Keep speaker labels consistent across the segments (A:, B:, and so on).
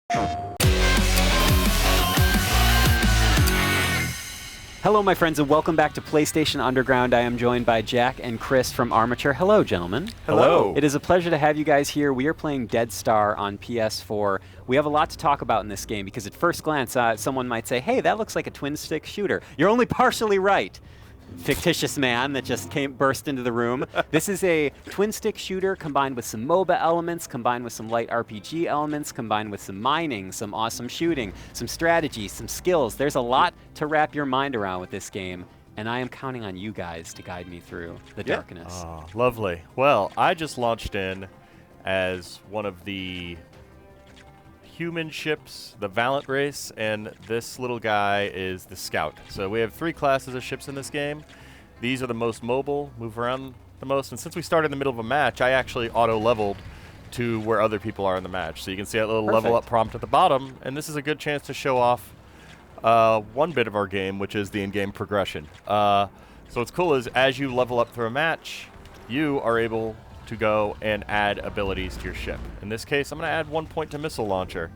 A: Hello, my friends, and welcome back to PlayStation Underground. I am joined by Jack and Chris from Armature. Hello, gentlemen.
B: Hello.
A: It is a pleasure to have you guys here. We are playing Dead Star on PS4. We have a lot to talk about in this game because at first glance, someone might say, hey, that looks like a twin-stick shooter. You're only partially right. Fictitious man that just burst into the room. This is a twin-stick shooter combined with some MOBA elements, combined with some light RPG elements, combined with some mining, some awesome shooting, some strategy, some skills. There's a lot to wrap your mind around with this game, and I am counting on you guys to guide me through the darkness.
B: Oh, lovely. Well, I just launched in as one of the human ships, the Valiant race, and this little guy is the Scout. So we have 3 classes of ships in this game. These are the most mobile, move around the most, and since we started in the middle of a match, I actually auto-leveled to where other people are in the match. So you can see that little level up prompt at the bottom, and this is a good chance to show off one bit of our game, which is the in-game progression. So what's cool is as you level up through a match, you are able to go and add abilities to your ship. In this case, I'm going to add 1 point to missile launcher.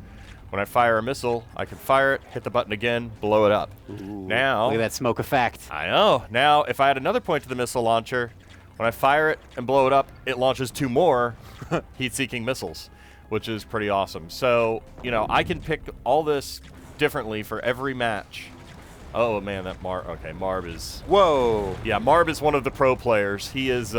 B: When I fire a missile, I can fire it, hit the button again, blow it up.
A: Ooh,
B: now,
A: look at that smoke effect.
B: I know. Now, if I add another point to the missile launcher, when I fire it and blow it up, it launches 2 more heat-seeking missiles, which is pretty awesome. So, you know, I can pick all this differently for every match. Oh, man, that Marb is...
C: Whoa!
B: Yeah, Marb is one of the pro players. He is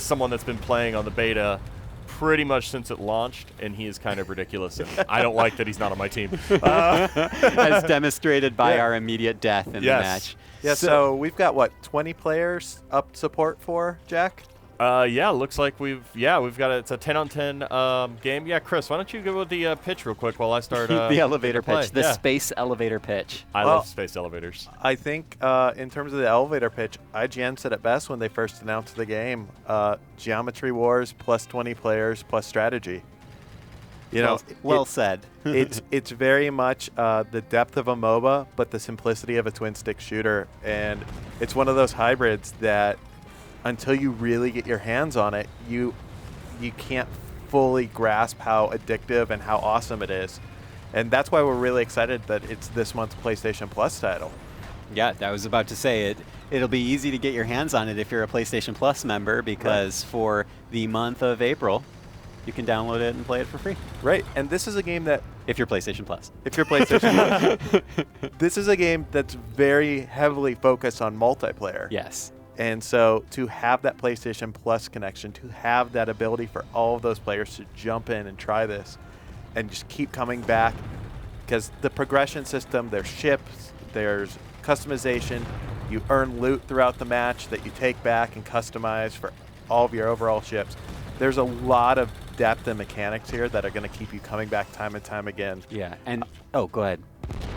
B: someone that's been playing on the beta pretty much since it launched, and he is kind of ridiculous. And I don't like that he's not on my team.
A: As demonstrated by our immediate death in the match.
C: Yeah, so we've got, what, 20 players up support for, Jack?
B: Yeah, looks like we've got it's a 10-on-10 game. Yeah, Chris, why don't you go with the pitch real quick while I start
A: the elevator pitch, the
B: yeah.
A: space elevator pitch.
B: I love space elevators.
C: I think in terms of the elevator pitch, IGN said it best when they first announced the game. Geometry wars plus 20 players plus strategy. You know,
A: well said.
C: it's very much the depth of a MOBA, but the simplicity of a twin-stick shooter, and it's one of those hybrids that until you really get your hands on it, you can't fully grasp how addictive and how awesome it is. And that's why we're really excited that it's this month's PlayStation Plus title.
A: Yeah, I was about to say it'll be easy to get your hands on it if you're a PlayStation Plus member, because for the month of April, you can download it and play it for free.
C: Right, and this is a game that...
A: If you're PlayStation Plus.
C: If you're PlayStation Plus. This is a game that's very heavily focused on multiplayer.
A: Yes.
C: And so to have that PlayStation Plus connection, to have that ability for all of those players to jump in and try this and just keep coming back, because the progression system, there's ships, there's customization, you earn loot throughout the match that you take back and customize for all of your overall ships. There's a lot of depth and mechanics here that are going to keep you coming back time and time again.
A: Yeah, and go ahead.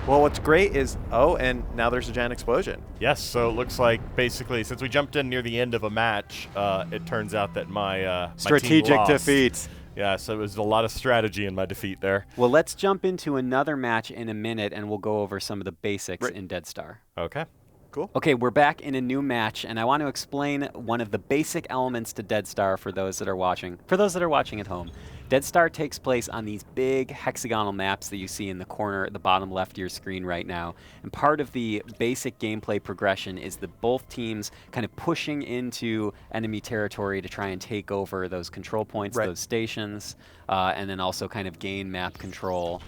C: Well, what's great is, and now there's a giant explosion.
B: Yes, so it looks like basically since we jumped in near the end of a match, it turns out that my
A: strategic
B: team lost.
A: defeat.
B: Yeah, so it was a lot of strategy in my defeat there.
A: Well, let's jump into another match in a minute, and we'll go over some of the basics in Dead Star.
B: Okay.
C: Cool.
A: Okay, we're back in a new match, and I want to explain one of the basic elements to Dead Star for those that are watching. For those that are watching at home, Dead Star takes place on these big hexagonal maps that you see in the corner at the bottom left of your screen right now. And part of the basic gameplay progression is that both teams kind of pushing into enemy territory to try and take over those control points, those stations, and then also kind of gain map control.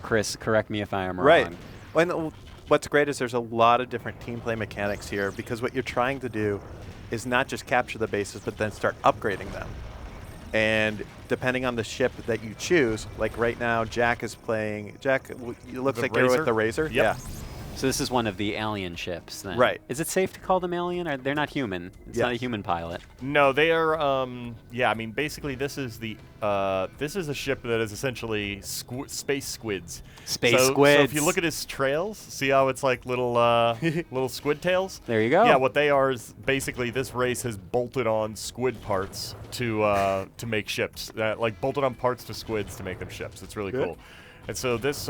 A: Chris, correct me if I am wrong.
C: Right. Well, what's great is there's a lot of different team play mechanics here, because what you're trying to do is not just capture the bases, but then start upgrading them. And depending on the ship that you choose, like right now, Jack is playing. Jack, it looks like you're with the Razor.
B: Yep.
C: Yeah.
A: So this is one of the alien ships, then.
C: Right.
A: Is it safe to call them alien? Or they're not human. It's not a human pilot.
B: No, they are. Yeah, I mean, basically, this is a ship that is essentially space squids.
A: Space
B: squids. So if you look at his trails, see how it's like little little squid tails.
A: There you go.
B: Yeah, what they are is basically this race has bolted on squid parts to make ships. Like bolted on parts to squids to make them ships. It's really cool. And so this.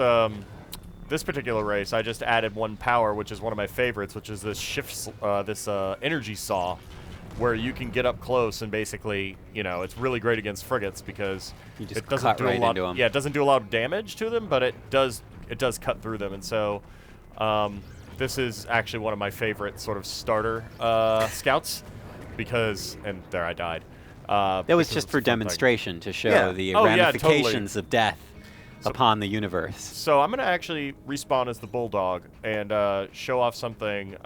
B: This particular race, I just added one power, which is one of my favorites, which is this energy saw where you can get up close and basically, you know, it's really great against frigates because
A: You just
B: it doesn't
A: cut
B: do
A: right
B: a lot.
A: into 'em.
B: Yeah, it doesn't do a lot of damage to them, but it does cut through them. And so, this is actually one of my favorite sort of starter scouts because, and there I died.
A: That was
B: because
A: just
B: it's
A: for
B: a fun thing.
A: demonstration to show
C: Yeah.
A: the
B: Oh, yeah,
A: ramifications of death upon the universe.
B: So I'm gonna actually respawn as the bulldog and show off something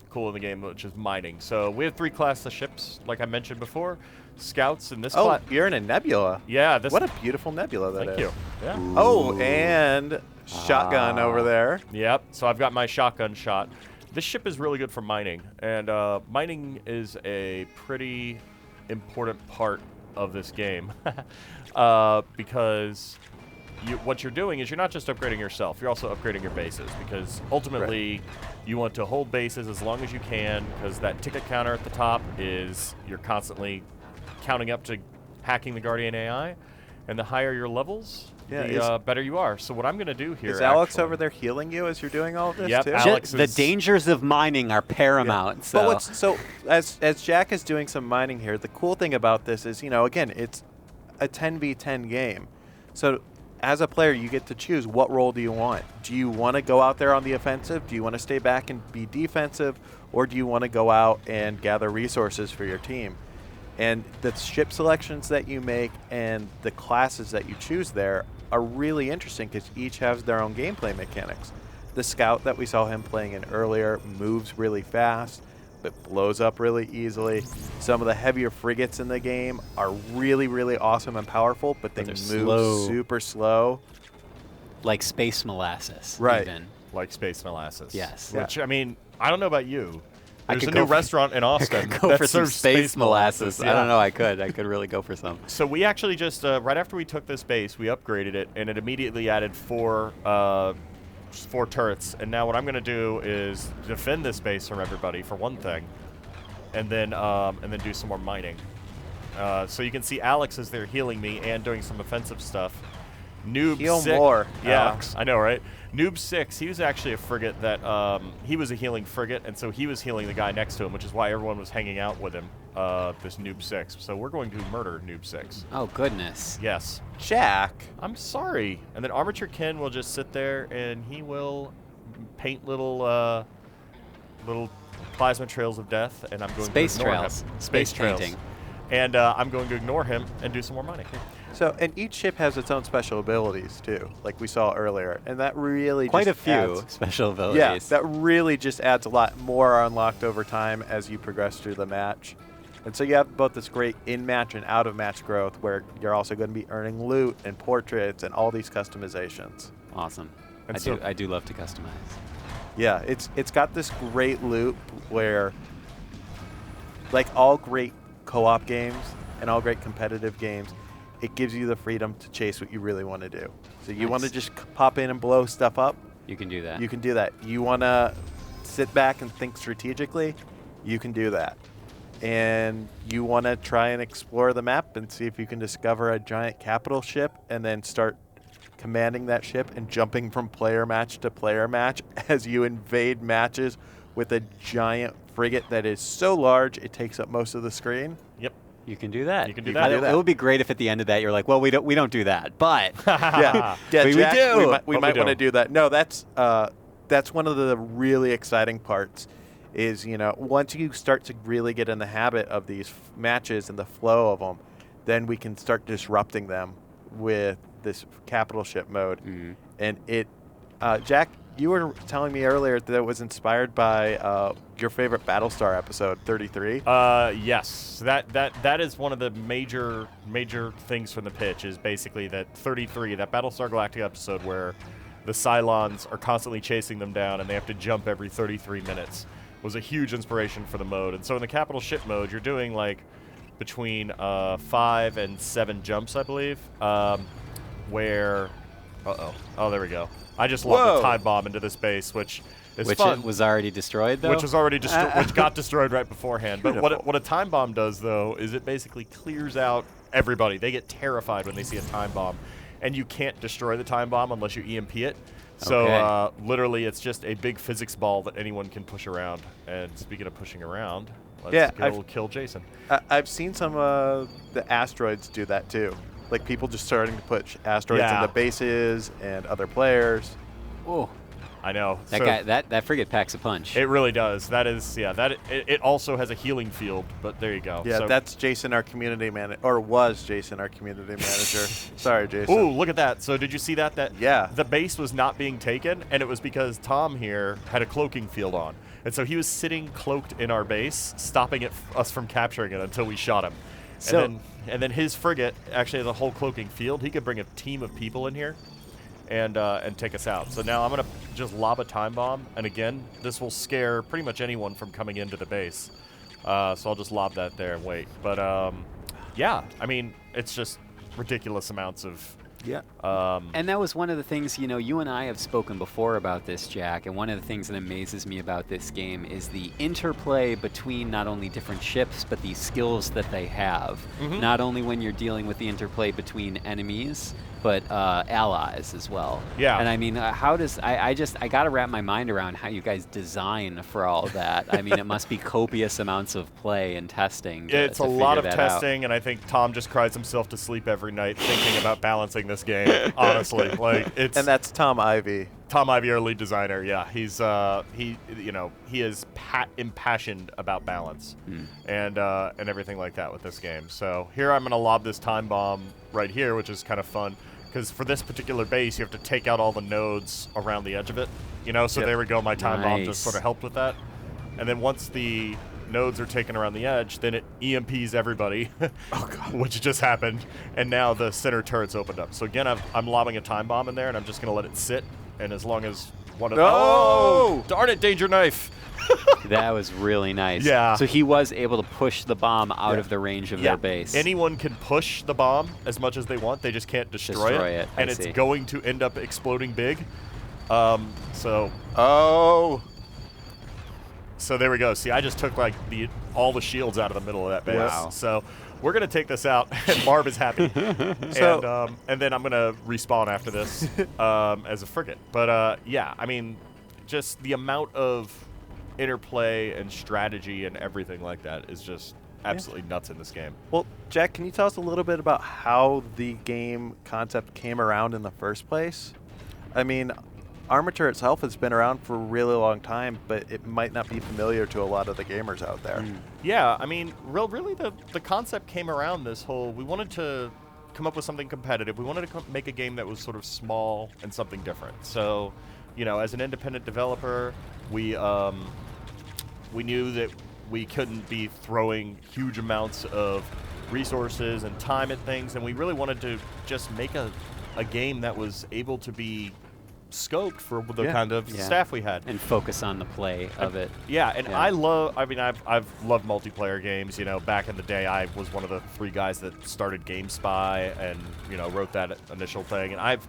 B: cool in the game, which is mining. So we have 3 classes of ships, like I mentioned before. Scouts in this
C: Oh,
B: class.
C: you're in a nebula.
B: Yeah, this.
C: What a beautiful nebula that is.
B: Thank you. Yeah.
C: Oh, and shotgun over there.
B: Yep. So I've got my shotgun shot. This ship is really good for mining, and mining is a pretty important part of this game because what you're doing is you're not just upgrading yourself, you're also upgrading your bases because ultimately you want to hold bases as long as you can because that ticket counter at the top is you're constantly counting up to hacking the Guardian AI, and the higher your levels, the better you are. So what I'm going to do here
C: Is Alex
B: actually,
C: over there healing you as you're doing all of this
B: Yep,
C: too?
B: Alex
A: The
B: is-
A: dangers of mining are paramount. So,
C: So as Jack is doing some mining here, the cool thing about this is, you know, again, it's a 10v10 game. So as a player, you get to choose what role do you want. Do you want to go out there on the offensive? Do you want to stay back and be defensive? Or do you want to go out and gather resources for your team? And the ship selections that you make and the classes that you choose there are really interesting because each has their own gameplay mechanics. The scout that we saw him playing in earlier moves really fast, but blows up really easily. Some of the heavier frigates in the game are really, really awesome and powerful, but they
A: they're
C: move
A: slow.
C: super slow.
A: like space molasses.
C: Right.
A: Even.
B: like Space Molasses.
A: Yes.
B: Which, I mean, I don't know about you.
A: I
B: There's
A: could
B: a
A: go
B: new
A: for-
B: restaurant in Austin
A: Go
B: that
A: for some
B: serves
A: space molasses.
B: Yeah.
A: I don't know. I could really go for some.
B: So we actually just, right after we took this base, we upgraded it, and it immediately added 4 turrets. And now what I'm going to do is defend this base from everybody, for one thing, and then do some more mining. So you can see Alex is there healing me and doing some offensive stuff. Noob
C: Heal
B: 6,
C: more,
B: yeah,
C: Alex.
B: I know, right? Noob 6, he was actually a frigate that he was a healing frigate, and so he was healing the guy next to him, which is why everyone was hanging out with him. This Noob 6. So we're going to murder Noob 6.
A: Oh goodness.
B: Yes.
C: Jack.
B: I'm sorry. And then Armature Ken will just sit there and he will paint little plasma trails of death, and I'm going
A: Space
B: to ignore
A: trails.
B: him.
A: Space
B: trails.
A: painting.
B: And I'm going to ignore him and do some more mining.
C: So, and each ship has its own special abilities too, like we saw earlier, and that really
A: Quite a
C: just
A: few
C: adds-
A: special abilities.
C: Yeah, that really just adds a lot more are unlocked over time as you progress through the match. And so you have both this great in-match and out-of-match growth where you're also going to be earning loot and portraits and all these customizations.
A: Awesome.
B: And
A: I do love to customize.
C: Yeah, it's got this great loop where, like all great co-op games and all great competitive games, it gives you the freedom to chase what you really want to do. So you want to
A: Nice.
C: just pop in and blow stuff up,
A: You can do that.
C: you can do that. You want to sit back and think strategically, you can do that. And you want to try and explore the map and see if you can discover a giant capital ship and then start commanding that ship and jumping from player match to player match as you invade matches with a giant frigate that is so large it takes up most of the screen.
B: Yep.
A: You can do that.
B: You can do
C: You
B: that.
C: can do
A: It
C: that.
A: would be great if at the end of that you're like, well, we don't do that, but
C: Yeah,
A: We
C: Jack,
A: do.
C: We
B: But we
C: might
B: do.
C: want to do that. No, that's one of the really exciting parts. Is, you know, once you start to really get in the habit of these matches and the flow of them, then we can start disrupting them with this capital ship mode.
A: Mhm.
C: And it, Jack, you were telling me earlier that it was inspired by your favorite Battlestar episode, 33.
B: Yes, that is one of the major things from the pitch is basically that 33, that Battlestar Galactica episode where the Cylons are constantly chasing them down and they have to jump every 33 minutes, was a huge inspiration for the mode. And so in the capital ship mode, you're doing like between 5 and 7 jumps, I believe, where, oh, there we go. I just lobbed
C: Whoa.
B: a time bomb into this base, which is
A: which
B: fun.
A: it was already destroyed though.
B: Which was already which got destroyed right beforehand. But
C: Beautiful.
B: what a time bomb does, though, is it basically clears out everybody. They get terrified when they see a time bomb, and you can't destroy the time bomb unless you EMP it. So
A: Okay.
B: literally, it's just a big physics ball that anyone can push around. And speaking of pushing around, Let's kill Jason.
C: I've seen some of the asteroids do that too. Like people just starting to put asteroids into bases and other players.
A: Oh,
B: I know.
A: That frigate packs a punch.
B: It really does. That is, it also has a healing field, but there you go.
C: Yeah,
B: so,
C: that's Jason, our community manager, or was Jason, our community manager. Sorry, Jason.
B: Ooh, look at that. So did you see that?
C: Yeah.
B: The base was not being taken, and it was because Tom here had a cloaking field on. And so he was sitting cloaked in our base, stopping us from capturing it until we shot him.
A: So,
B: and then his frigate actually has a whole cloaking field. He could bring a team of people in here and take us out. So now I'm going to just lob a time bomb. And again, this will scare pretty much anyone from coming into the base. So I'll just lob that there and wait. But yeah, I mean, it's just ridiculous amounts of...
C: Yeah.
A: And that was one of the things, you and I have spoken before about this, Jack, and one of the things that amazes me about this game is the interplay between not only different ships, but the skills that they have.
B: Mm-hmm.
A: Not only when you're dealing with the interplay between enemies, but allies as well.
B: Yeah.
A: And I mean, how does, I got to wrap my mind around how you guys design for all that. I mean, it must be copious amounts of play and testing.
B: It's
A: to
B: a lot of
A: figure that
B: testing, and I think Tom just cries himself to sleep every night thinking about balancing this game. Honestly,
C: And that's Tom Ivy.
B: Tom Ivy, our lead designer. Yeah, he's he is impassioned about balance and everything like that with this game. So here I'm gonna lob this time bomb right here, which is kind of fun because for this particular base you have to take out all the nodes around the edge of it. So there we go. My time bomb just sort of helped with that. And then once the nodes are taken around the edge, then it EMPs everybody, which just happened, and now the center turret's opened up. So again, I'm lobbing a time bomb in there, and I'm just gonna let it sit. And as long as one of
C: No!
B: Darn it, danger knife!
A: That was really nice.
B: Yeah.
A: So he was able to push the bomb out of the range of their base.
B: Anyone can push the bomb as much as they want. They just can't destroy it. And it's going to end up exploding big. So there we go. See, I just took like all the shields out of the middle of that base.
C: Wow.
B: So we're gonna take this out, and Barb is happy. And then I'm gonna respawn after this as a frigate. But yeah, I mean, just the amount of interplay and strategy and everything like that is just absolutely nuts in this game.
C: Well, Jack, can you tell us a little bit about how the game concept came around in the first place? I mean, Armature itself has been around for a really long time, but it might not be familiar to a lot of the gamers out there.
B: Yeah, I mean, really the concept came around this whole, we wanted to come up with something competitive. We wanted to make a game that was sort of small and something different. So, as an independent developer, we knew that we couldn't be throwing huge amounts of resources and time at things, and we really wanted to just make a game that was able to be scoped for the kind of staff we had
A: and focus on the play of it.
B: I've loved multiplayer games. Back in the day, I was one of the 3 guys that started GameSpy and wrote that initial thing, and I've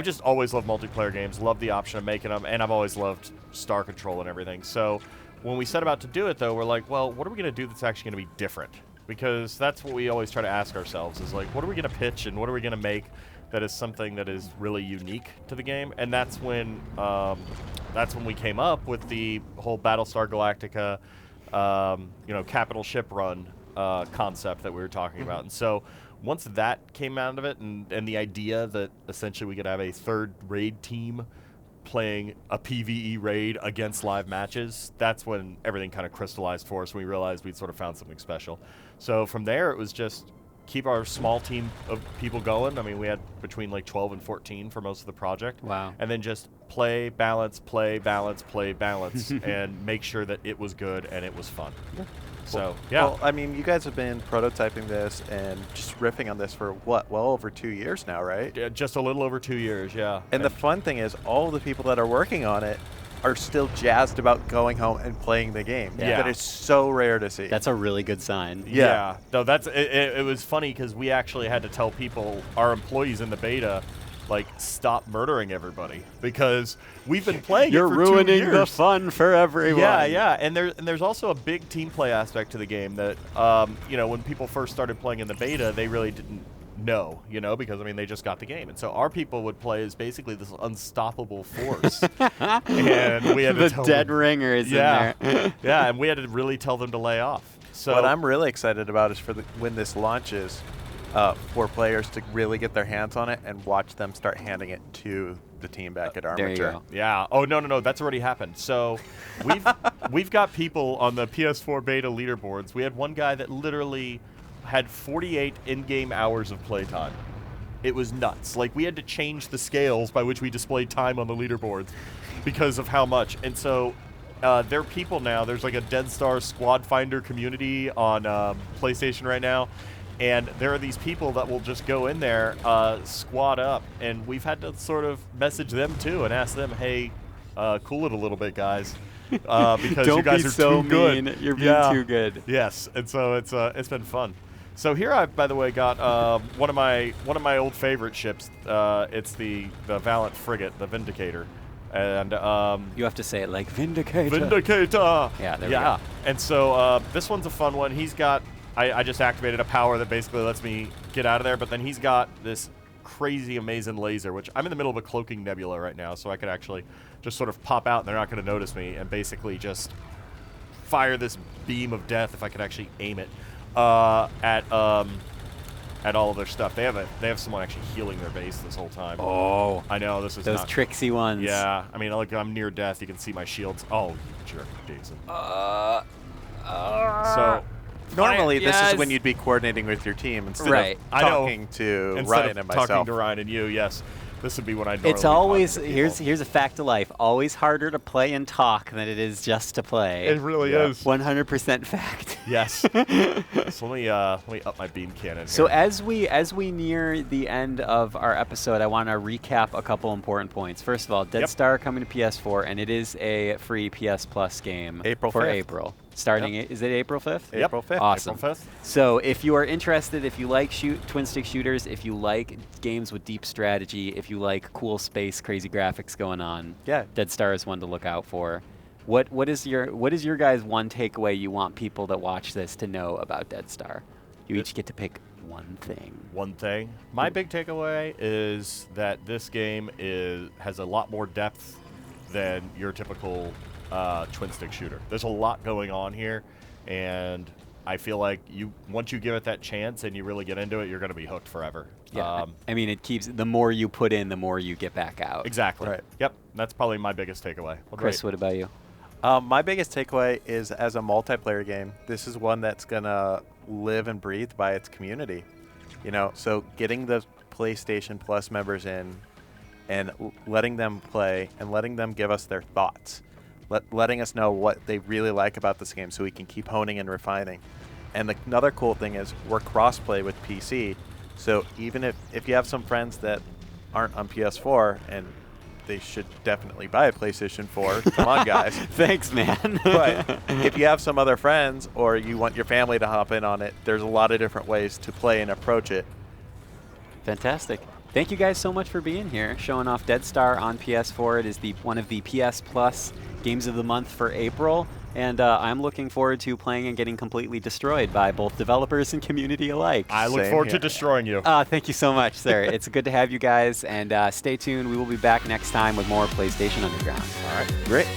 B: just always loved multiplayer games, loved the option of making them, and I've always loved Star Control and everything. So when we set about to do it, though, we're like, well, what are we going to do that's actually going to be different? Because that's what we always try to ask ourselves is like, what are we going to pitch and what are we going to make that is something that is really unique to the game? And that's when we came up with the whole Battlestar Galactica, capital ship run concept that we were talking about. And so once that came out of it, and the idea that essentially we could have a third raid team playing a PvE raid against live matches, that's when everything kind of crystallized for us. We realized we'd sort of found something special. So from there, it was just keep our small team of people going. I mean, we had between like 12 and 14 for most of the project.
A: Wow.
B: And then just play, balance, and make sure that it was good and it was fun.
C: Yeah.
B: So, yeah.
C: Well, I mean, you guys have been prototyping this and just riffing on this for what, well over 2 years now, right?
B: Yeah, just a little over 2 years, yeah.
C: And the fun thing is all the people that are working on it are still jazzed about going home and playing the game.
B: Yeah.
C: That is so rare to see.
A: That's a really good sign.
B: Yeah. No, that's it was funny because we actually had to tell people, our employees in the beta, like, stop murdering everybody because we've been playing
A: You're
B: it for 2
A: ruining
B: years.
A: the fun for everyone.
B: Yeah. And there's also a big team play aspect to the game that, when people first started playing in the beta, they really didn't know, you know, because I mean they just got the game, and so our people would play as basically this unstoppable force, and we had to
A: the
B: tell
A: dead
B: them,
A: ringer is
B: yeah,
A: in there.
B: yeah, and we had to really tell them to lay off. So
C: what I'm really excited about is for when this launches, for players to really get their hands on it and watch them start handing it to the team back at Armature.
A: There you go.
B: Yeah. Oh no, that's already happened. So we've got people on the PS4 beta leaderboards. We had one guy that literally had 48 in-game hours of playtime. It was nuts. Like, we had to change the scales by which we displayed time on the leaderboards because of how much. And so there are people now. There's like a Dead Star Squad Finder community on PlayStation right now. And there are these people that will just go in there, squad up, and we've had to sort of message them too and ask them, hey, cool it a little bit, guys, because
A: Don't
B: you guys
A: be
B: are
A: so
B: too good.
A: mean. You're being too good.
B: Yes, and so it's been fun. So here I've, by the way, got one of my old favorite ships. It's the Valiant frigate, the Vindicator, and
A: You have to say it like Vindicator.
B: Vindicator.
A: Yeah, there we go.
B: And so this one's a fun one. He's got. I just activated a power that basically lets me get out of there, but then he's got this crazy, amazing laser, which I'm in the middle of a cloaking nebula right now, so I could actually just sort of pop out and they're not going to notice me, and basically just fire this beam of death if I could actually aim it at all of their stuff. They have someone actually healing their base this whole time.
A: Oh,
B: I know, this is
A: those
B: not
A: tricksy ones.
B: Yeah, I mean, like, I'm near death. You can see my shields. Oh, you jerk, Jason. So
C: Normally, this
A: Yes.
C: is when you'd be coordinating with your team instead
A: Right.
C: of
B: I know.
C: talking to
B: Instead
C: Ryan
B: of
C: and myself.
B: talking to Ryan and you, yes, this would be when I normally
A: It's always
B: talk to
A: here's
B: people.
A: a fact of life. Always harder to play and talk than it is just to play.
B: It really
C: Yeah.
B: is.
A: 100% fact.
B: Yes. So let me up my beam cannon.
A: So
B: here.
A: as we near the end of our episode, I want to recap a couple important points. First of all, Dead
B: Yep.
A: Star coming to PS4, and it is a free PS Plus game
C: April
A: for
C: 5th.
A: April. Starting, is it April 5th?
B: Yep.
C: April 5th.
A: Awesome.
B: April 5th.
A: So if you are interested, if you like twin stick shooters, if you like games with deep strategy, if you like cool space, crazy graphics going on,
C: Yeah.
A: Dead Star is one to look out for. What is your guys' one takeaway you want people that watch this to know about Dead Star? You each get to pick one thing.
B: One thing. My big takeaway is that this game has a lot more depth than your typical twin stick shooter. There's a lot going on here, and I feel like once you give it that chance and you really get into it, you're going to be hooked forever.
A: Yeah, I mean, it keeps the more you put in, the more you get back out.
B: Exactly.
C: Right.
B: Yep. That's probably my biggest takeaway. Well,
A: Chris,
B: great.
A: what about you?
C: My biggest takeaway is, as a multiplayer game, this is one that's going to live and breathe by its community. You know, so getting the PlayStation Plus members in and letting them play and letting them give us their thoughts. Letting us know what they really like about this game so we can keep honing and refining. And another cool thing is we're cross-play with PC, so even if you have some friends that aren't on PS4, and they should definitely buy a PlayStation 4, come on guys.
A: Thanks, man.
C: But if you have some other friends or you want your family to hop in on it, there's a lot of different ways to play and approach it.
A: Fantastic. Thank you guys so much for being here, showing off Dead Star on PS4. It is one of the PS Plus Games of the Month for April, and I'm looking forward to playing and getting completely destroyed by both developers and community alike.
B: I look
C: Same
B: forward
C: here.
B: to destroying you.
A: Thank you so much, sir. It's good to have you guys, and stay tuned. We will be back next time with more PlayStation Underground.
B: All right.
C: Great.